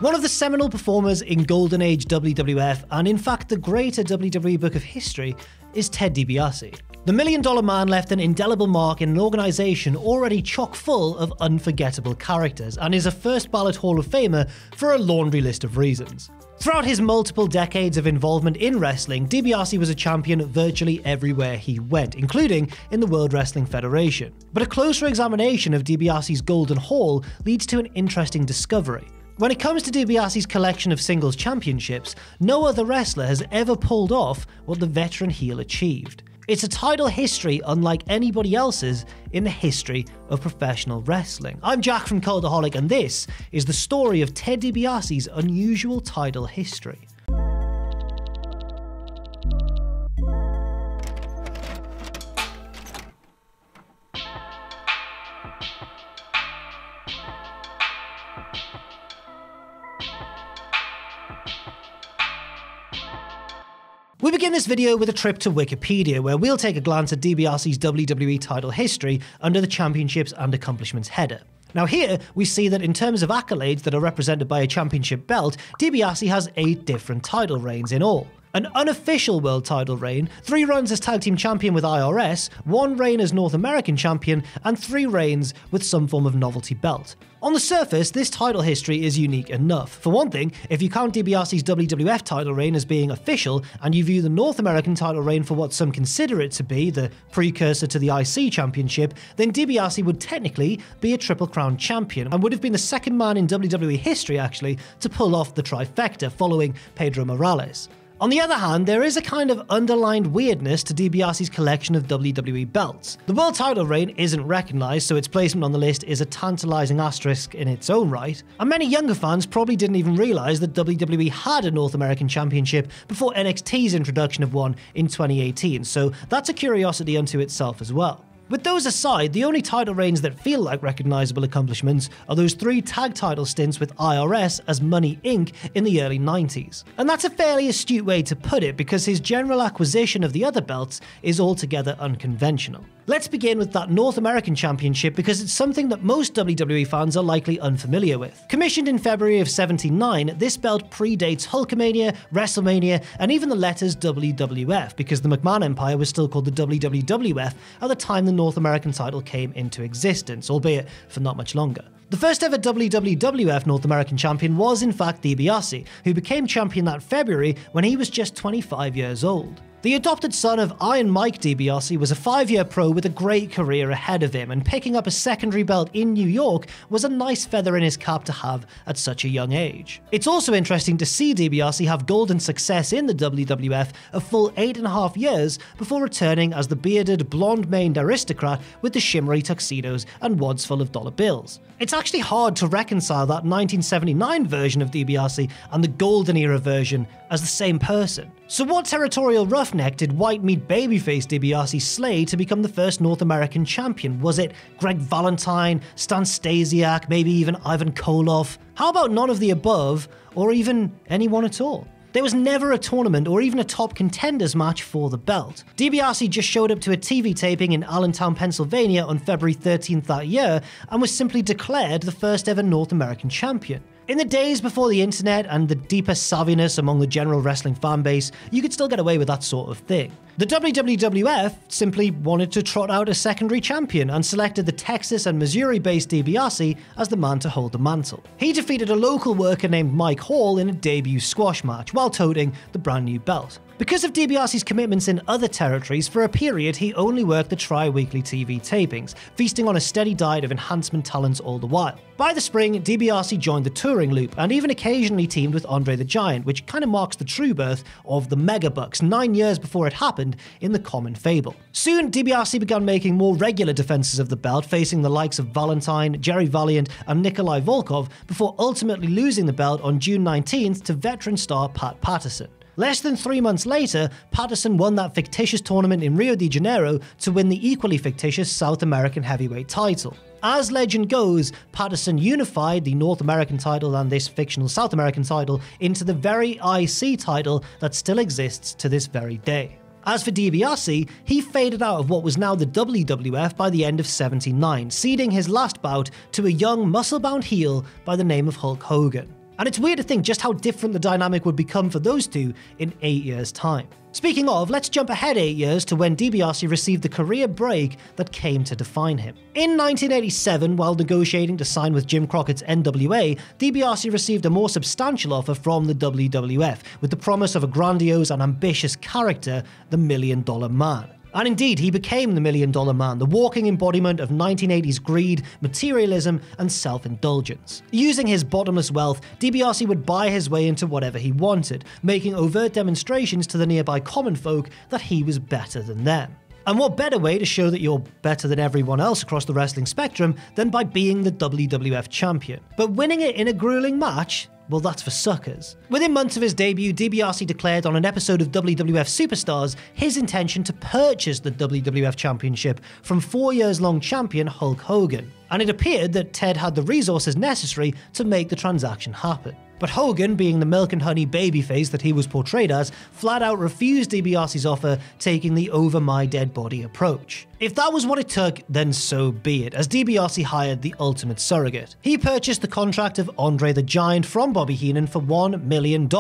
One of the seminal performers in Golden Age WWF, and in fact the greater WWE book of history, is Ted DiBiase. The $1 Million Man left an indelible mark in an organisation already chock full of unforgettable characters, and is a first ballot Hall of Famer for a laundry list of reasons. Throughout his multiple decades of involvement in wrestling, DiBiase was a champion virtually everywhere he went, including in the World Wrestling Federation. But a closer examination of DiBiase's Golden Hall leads to an interesting discovery. When it comes to DiBiase's collection of singles championships, no other wrestler has ever pulled off what the veteran heel achieved. It's a title history unlike anybody else's in the history of professional wrestling. I'm Jack from Cultaholic, and this is the story of Ted DiBiase's unusual title history. We begin this video with a trip to Wikipedia, where we'll take a glance at DiBiase's WWE title history under the Championships and Accomplishments header. Now here, we see that in terms of accolades that are represented by a championship belt, DiBiase has 8 different title reigns in all. An unofficial world title reign, 3 runs as tag team champion with IRS, 1 reign as North American champion, and 3 reigns with some form of novelty belt. On the surface, this title history is unique enough. For one thing, if you count DiBiase's WWF title reign as being official, and you view the North American title reign for what some consider it to be, the precursor to the IC championship, then DiBiase would technically be a Triple Crown champion, and would have been the second man in WWE history, actually, to pull off the trifecta, following Pedro Morales. On the other hand, there is a kind of underlined weirdness to DiBiase's collection of WWE belts. The world title reign isn't recognised, so its placement on the list is a tantalising asterisk in its own right, and many younger fans probably didn't even realise that WWE had a North American Championship before NXT's introduction of one in 2018, so that's a curiosity unto itself as well. With those aside, the only title reigns that feel like recognisable accomplishments are those 3 tag title stints with IRS as Money Inc. in the early 90s. And that's a fairly astute way to put it, because his general acquisition of the other belts is altogether unconventional. Let's begin with that North American Championship, because it's something that most WWE fans are likely unfamiliar with. Commissioned in February of '79, this belt predates Hulkamania, WrestleMania, and even the letters WWF, because the McMahon Empire was still called the WWF at the time the North American title came into existence, albeit for not much longer. The first ever WWF North American champion was in fact DiBiase, who became champion that February when he was just 25 years old. The adopted son of Iron Mike DiBiase was a 5-year pro with a great career ahead of him, and picking up a secondary belt in New York was a nice feather in his cap to have at such a young age. It's also interesting to see DiBiase have golden success in the WWF a full 8.5 years before returning as the bearded, blonde-maned aristocrat with the shimmery tuxedos and wads full of dollar bills. It's actually hard to reconcile that 1979 version of DiBiase and the golden era version as the same person. So what territorial roughneck did white meat babyface DiBiase slay to become the first North American champion? Was it Greg Valentine, Stan Stasiak, maybe even Ivan Koloff? How about none of the above, or even anyone at all? There was never a tournament or even a top contenders match for the belt. DiBiase just showed up to a TV taping in Allentown, Pennsylvania on February 13th that year and was simply declared the first ever North American champion. In the days before the internet and the deeper savviness among the general wrestling fanbase, you could still get away with that sort of thing. The WWF simply wanted to trot out a secondary champion and selected the Texas and Missouri-based DiBiase as the man to hold the mantle. He defeated a local worker named Mike Hall in a debut squash match while toting the brand new belt. Because of DiBiase's commitments in other territories, for a period he only worked the tri-weekly TV tapings, feasting on a steady diet of enhancement talents all the while. By the spring, DiBiase joined the touring loop and even occasionally teamed with Andre the Giant, which kind of marks the true birth of the Megabucks 9 years before it happened in the common fable. Soon, DiBiase began making more regular defenses of the belt, facing the likes of Valentine, Jerry Valiant, and Nikolai Volkov, before ultimately losing the belt on June 19th to veteran star Pat Patterson. Less than 3 months later, Patterson won that fictitious tournament in Rio de Janeiro to win the equally fictitious South American heavyweight title. As legend goes, Patterson unified the North American title and this fictional South American title into the very IC title that still exists to this very day. As for DiBiase, he faded out of what was now the WWF by the end of '79, ceding his last bout to a young muscle-bound heel by the name of Hulk Hogan. And it's weird to think just how different the dynamic would become for those two in 8 years' time. Speaking of, let's jump ahead 8 years to when Dibiase received the career break that came to define him. In 1987, while negotiating to sign with Jim Crockett's NWA, Dibiase received a more substantial offer from the WWF, with the promise of a grandiose and ambitious character, the $1 Million Man. And indeed, he became the $1 Million Man, the walking embodiment of 1980s greed, materialism, and self-indulgence. Using his bottomless wealth, Dibiase would buy his way into whatever he wanted, making overt demonstrations to the nearby common folk that he was better than them. And what better way to show that you're better than everyone else across the wrestling spectrum than by being the WWF champion? But winning it in a grueling match? Well, that's for suckers. Within months of his debut, Dibiase declared on an episode of WWF Superstars his intention to purchase the WWF Championship from 4 years-long champion Hulk Hogan. And it appeared that Ted had the resources necessary to make the transaction happen. But Hogan, being the milk and honey babyface that he was portrayed as, flat out refused Dibiase's offer, taking the over my dead body approach. If that was what it took, then so be it, as Dibiase hired the ultimate surrogate. He purchased the contract of Andre the Giant from Bobby Heenan for $1 million,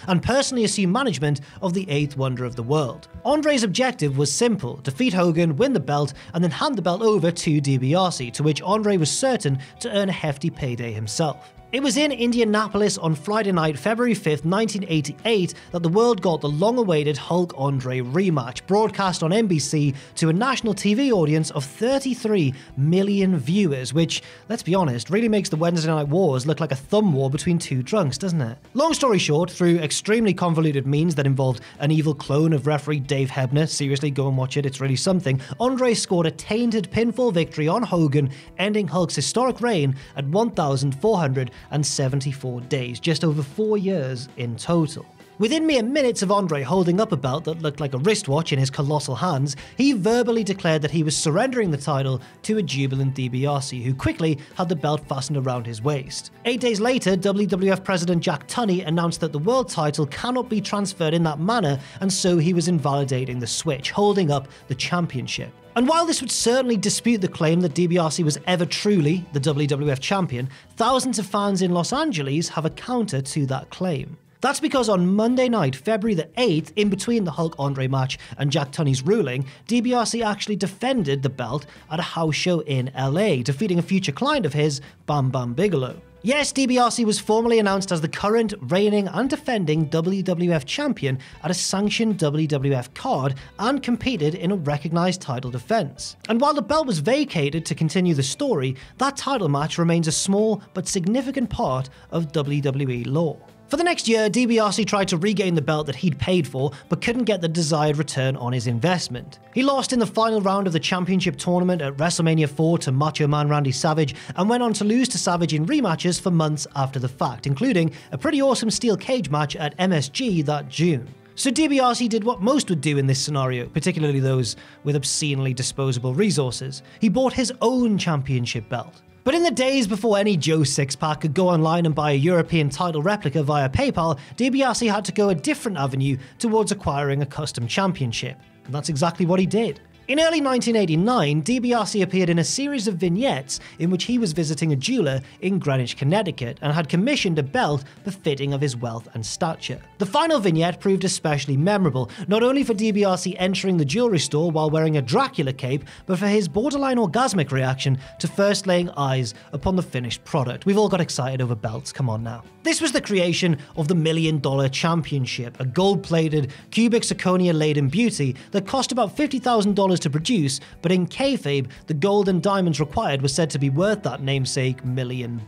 and personally assumed management of the 8th wonder of the world. Andre's objective was simple: defeat Hogan, win the belt, and then hand the belt over to Dibiase, to which Andre was certain to earn a hefty payday himself. It was in Indianapolis on Friday night, February 5th, 1988, that the world got the long-awaited Hulk-Andre rematch, broadcast on NBC to a national TV audience of 33 million viewers, which, let's be honest, really makes the Wednesday Night Wars look like a thumb war between two drunks, doesn't it? Long story short, through extremely convoluted means that involved an evil clone of referee Dave Hebner, seriously, go and watch it, it's really something, Andre scored a tainted pinfall victory on Hogan, ending Hulk's historic reign at 1,474 days, just over 4 years in total. Within mere minutes of Andre holding up a belt that looked like a wristwatch in his colossal hands, he verbally declared that he was surrendering the title to a jubilant Dibiase, who quickly had the belt fastened around his waist. 8 days later, WWF President Jack Tunney announced that the world title cannot be transferred in that manner, and so he was invalidating the switch, holding up the championship. And while this would certainly dispute the claim that Dibiase was ever truly the WWF champion, thousands of fans in Los Angeles have a counter to that claim. That's because on Monday night, February the 8th, in between the Hulk-Andre match and Jack Tunney's ruling, Dibiase actually defended the belt at a house show in LA, defeating a future client of his, Bam Bam Bigelow. Yes, Dibiase was formally announced as the current, reigning and defending WWF champion at a sanctioned WWF card and competed in a recognised title defence. And while the belt was vacated to continue the story, that title match remains a small but significant part of WWE lore. For the next year, Dibiase tried to regain the belt that he'd paid for, but couldn't get the desired return on his investment. He lost in the final round of the championship tournament at WrestleMania 4 to Macho Man Randy Savage, and went on to lose to Savage in rematches for months after the fact, including a pretty awesome steel cage match at MSG that June. So Dibiase did what most would do in this scenario, particularly those with obscenely disposable resources. He bought his own championship belt. But in the days before any Joe Sixpack could go online and buy a European title replica via PayPal, Dibiase had to go a different avenue towards acquiring a custom championship. And that's exactly what he did. In early 1989, Dibiase appeared in a series of vignettes in which he was visiting a jeweler in Greenwich, Connecticut, and had commissioned a belt befitting of his wealth and stature. The final vignette proved especially memorable, not only for Dibiase entering the jewelry store while wearing a Dracula cape, but for his borderline orgasmic reaction to first laying eyes upon the finished product. We've all got excited over belts, come on now. This was the creation of the $1 Million Championship, a gold-plated, cubic zirconia-laden beauty that cost about $50,000 to produce, but in kayfabe, the gold and diamonds required was said to be worth that namesake $1 million.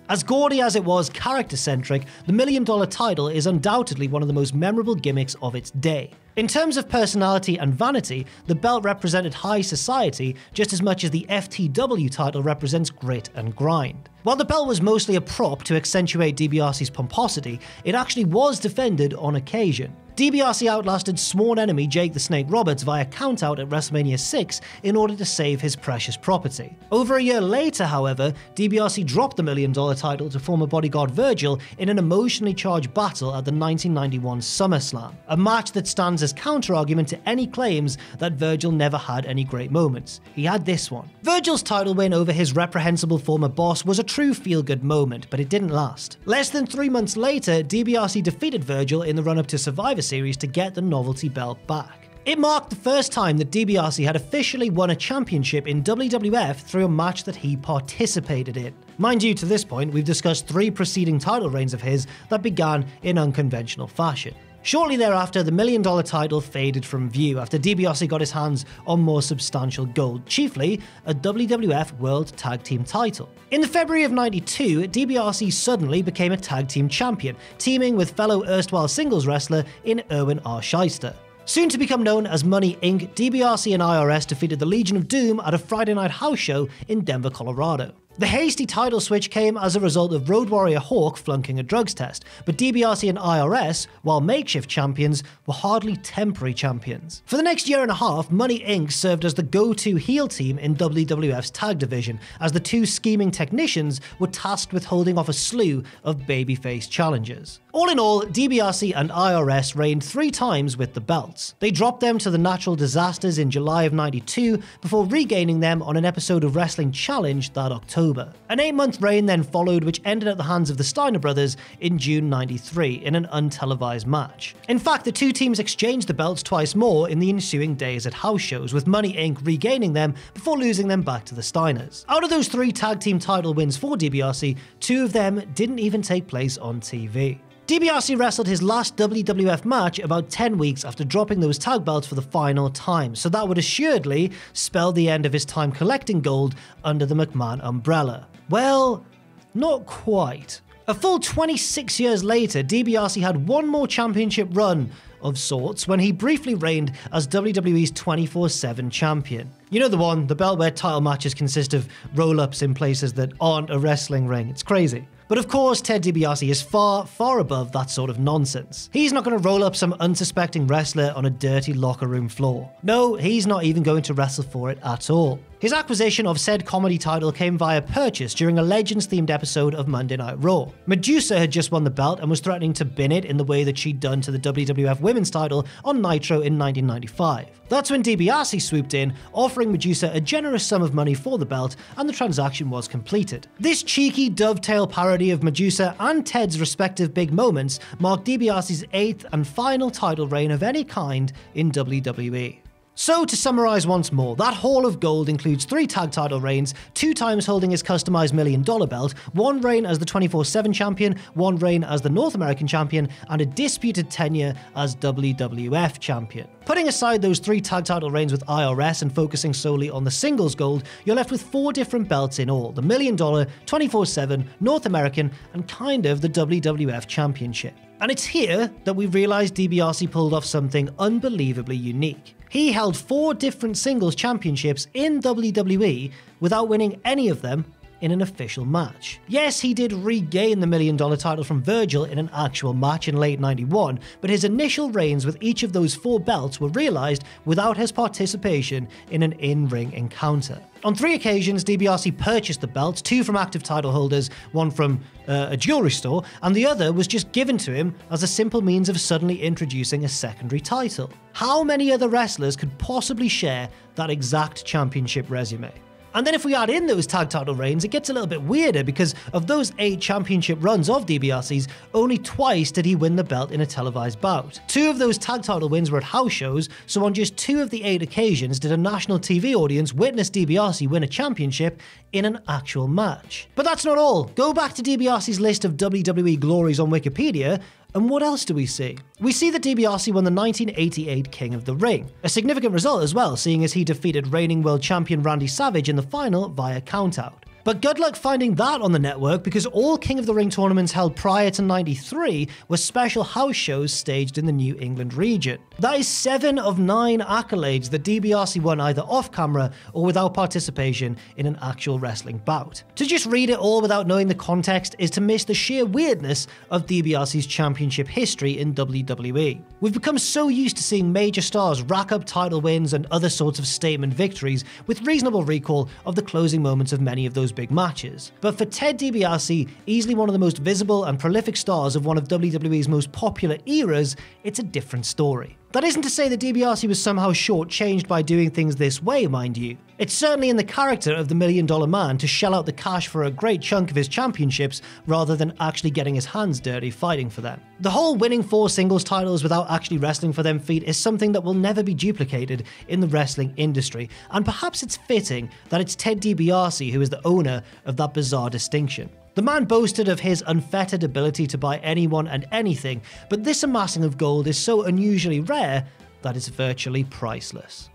As gaudy as it was character-centric, the $1 Million title is undoubtedly one of the most memorable gimmicks of its day. In terms of personality and vanity, the belt represented high society just as much as the FTW title represents grit and grind. While the belt was mostly a prop to accentuate Dibiase's pomposity, it actually was defended on occasion. Dibiase outlasted sworn enemy Jake the Snake Roberts via countout at WrestleMania 6 in order to save his precious property. Over a year later, however, Dibiase dropped the $1 million title to former bodyguard Virgil in an emotionally charged battle at the 1991 SummerSlam, a match that stands as counter-argument to any claims that Virgil never had any great moments. He had this one. Virgil's title win over his reprehensible former boss was a true feel-good moment, but it didn't last. Less than 3 months later, Dibiase defeated Virgil in the run-up to Survivor Series to get the novelty belt back. It marked the first time that Dibiase had officially won a championship in WWF through a match that he participated in. Mind you, to this point, we've discussed 3 preceding title reigns of his that began in unconventional fashion. Shortly thereafter, the $1 million title faded from view after Dibiase got his hands on more substantial gold, chiefly a WWF World Tag Team title. In the February of '92, Dibiase suddenly became a tag team champion, teaming with fellow erstwhile singles wrestler in Erwin R. Shyster. Soon to become known as Money Inc., Dibiase and IRS defeated the Legion of Doom at a Friday night house show in Denver, Colorado. The hasty title switch came as a result of Road Warrior Hawk flunking a drugs test, but Dibiase and IRS, while makeshift champions, were hardly temporary champions. For the next year and a half, Money Inc. served as the go-to heel team in WWF's tag division, as the 2 scheming technicians were tasked with holding off a slew of babyface challengers. All in all, Dibiase and IRS reigned 3 times with the belts. They dropped them to the Natural Disasters in July of '92 before regaining them on an episode of Wrestling Challenge that October. An 8-month reign then followed, which ended at the hands of the Steiner brothers in June '93 in an untelevised match. In fact, the 2 teams exchanged the belts twice more in the ensuing days at house shows, with Money Inc. regaining them before losing them back to the Steiners. Out of those 3 tag team title wins for Dibiase, 2 of them didn't even take place on TV. Dibiase wrestled his last WWF match about 10 weeks after dropping those tag belts for the final time, so that would assuredly spell the end of his time collecting gold under the McMahon umbrella. Well, not quite. A full 26 years later, Dibiase had one more championship run of sorts when he briefly reigned as WWE's 24/7 champion. You know the one, the belt where title matches consist of roll-ups in places that aren't a wrestling ring. It's crazy. But of course, Ted Dibiase is far, far above that sort of nonsense. He's not going to roll up some unsuspecting wrestler on a dirty locker room floor. No, he's not even going to wrestle for it at all. His acquisition of said comedy title came via purchase during a Legends-themed episode of Monday Night Raw. Medusa had just won the belt and was threatening to bin it in the way that she'd done to the WWF Women's title on Nitro in 1995. That's when Dibiase swooped in, offering Medusa a generous sum of money for the belt, and the transaction was completed. This cheeky dovetail parody of Medusa and Ted's respective big moments marked Dibiase's 8th and final title reign of any kind in WWE. So to summarise once more, that haul of gold includes 3 tag title reigns, 2 times holding his customised $1 million belt, 1 reign as the 24/7 champion, 1 reign as the North American champion, and a disputed tenure as WWF champion. Putting aside those 3 tag title reigns with IRS and focusing solely on the singles gold, you're left with 4 different belts in all: the $1 million, 24/7, North American, and kind of the WWF championship. And it's here that we realise Dibiase pulled off something unbelievably unique. He held 4 different singles championships in WWE without winning any of them in an official match. Yes, he did regain the $1 million title from Virgil in an actual match in late '91, but his initial reigns with each of those 4 belts were realised without his participation in an in-ring encounter. On 3 occasions, Dibiase purchased the belts, 2 from active title holders, 1 from a jewellery store, and the other was just given to him as a simple means of suddenly introducing a secondary title. How many other wrestlers could possibly share that exact championship resume? And then if we add in those tag title reigns, it gets a little bit weirder because of those 8 championship runs of Dibiase's, only twice did he win the belt in a televised bout. 2 of those tag title wins were at house shows, so on just 2 of the 8 occasions did a national TV audience witness Dibiase win a championship in an actual match. But that's not all. Go back to Dibiase's list of WWE glories on Wikipedia, and what else do we see? We see that Dibiase won the 1988 King of the Ring. A significant result as well, seeing as he defeated reigning world champion Randy Savage in the final via countout. But good luck finding that on the network, because all King of the Ring tournaments held prior to '93 were special house shows staged in the New England region. That is 7 of 9 accolades that Dibiase won either off camera or without participation in an actual wrestling bout. To just read it all without knowing the context is to miss the sheer weirdness of Dibiase's championship history in WWE. We've become so used to seeing major stars rack up title wins and other sorts of statement victories with reasonable recall of the closing moments of many of those big matches. But for Ted Dibiase, easily one of the most visible and prolific stars of one of WWE's most popular eras, it's a different story. That isn't to say that Dibiase was somehow shortchanged by doing things this way, mind you. It's certainly in the character of the $1 Million Man to shell out the cash for a great chunk of his championships rather than actually getting his hands dirty fighting for them. The whole winning 4 singles titles without actually wrestling for them feat is something that will never be duplicated in the wrestling industry, and perhaps it's fitting that it's Ted Dibiase who is the owner of that bizarre distinction. The man boasted of his unfettered ability to buy anyone and anything, but this amassing of gold is so unusually rare that it's virtually priceless.